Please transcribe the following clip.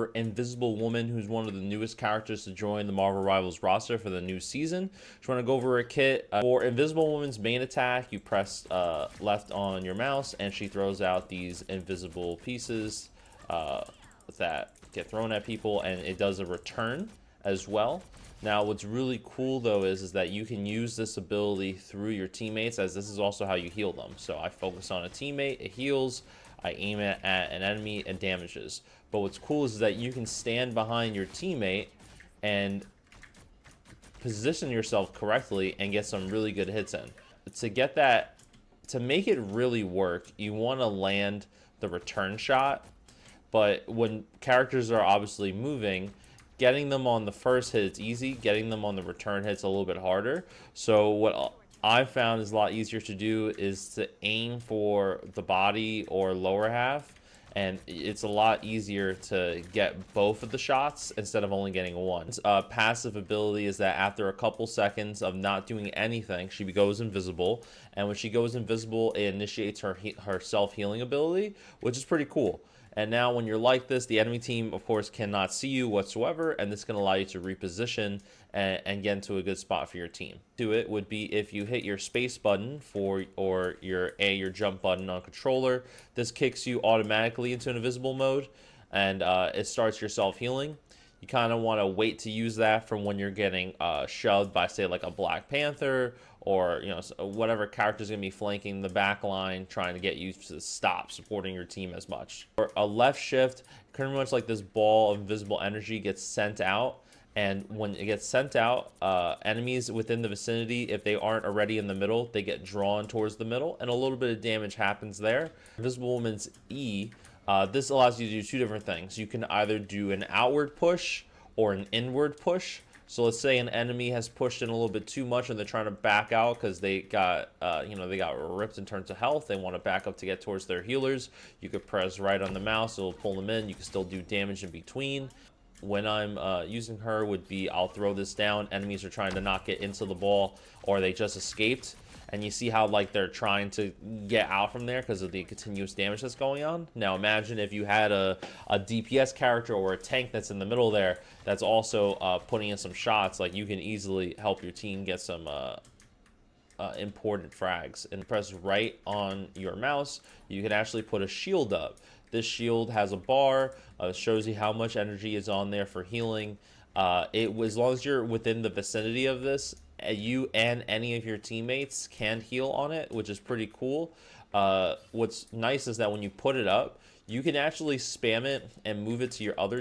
over Invisible Woman, who's one of the newest characters to join the Marvel Rivals roster for the new season. Just want to go over a kit. For Invisible Woman's main attack, you press left on your mouse, and she throws out these invisible pieces that get thrown at people, and it does a return as well. Now, what's really cool though is that you can use this ability through your teammates, as this is also how you heal them. So I focus on a teammate, it heals. I aim it at an enemy and damages. But what's cool is that you can stand behind your teammate and position yourself correctly and get some really good hits in. To get that, to make it really work, you want to land the return shot. But when characters are obviously moving, getting them on the first hit, it's easy. Getting them on the return hit's a little bit harder. So what I've found is a lot easier to do is to aim for the body or lower half, and it's a lot easier to get both of the shots instead of only getting one. Passive ability is that after a couple seconds of not doing anything, she goes invisible, and when she goes invisible, it initiates her self-healing ability, which is pretty cool. And now when you're like this, the enemy team, of course, cannot see you whatsoever, and this can allow you to reposition and get into a good spot for your team. Do it would be if you hit your space button or your jump button on controller. This kicks you automatically into an invisible mode, and it starts your self-healing. You kind of want to wait to use that from when you're getting shoved by, say, like a Black Panther, or whatever character's gonna be flanking the back line, trying to get you to stop supporting your team as much. Or a left shift, pretty much like this ball of invisible energy gets sent out, and when it gets sent out, enemies within the vicinity, if they aren't already in the middle, they get drawn towards the middle, and a little bit of damage happens there. Invisible Woman's E, this allows you to do two different things. You can either do an outward push or an inward push. So let's say an enemy has pushed in a little bit too much and they're trying to back out because they got they got ripped in terms of health. They want to back up to get towards their healers. You could press right on the mouse, it'll pull them in. You can still do damage in between. When I'm using her would be, I'll throw this down, enemies are trying to knock it into the ball, or they just escaped, and you see how like they're trying to get out from there because of the continuous damage that's going on. Now imagine if you had a DPS character or a tank that's in the middle there that's also putting in some shots. Like, you can easily help your team get some important frags. And press right on your mouse, you can actually put a shield up. This shield has a bar, shows you how much energy is on there for healing. As long as you're within the vicinity of this, you and any of your teammates can heal on it, which is pretty cool. What's nice is that when you put it up, you can actually spam it and move it to your other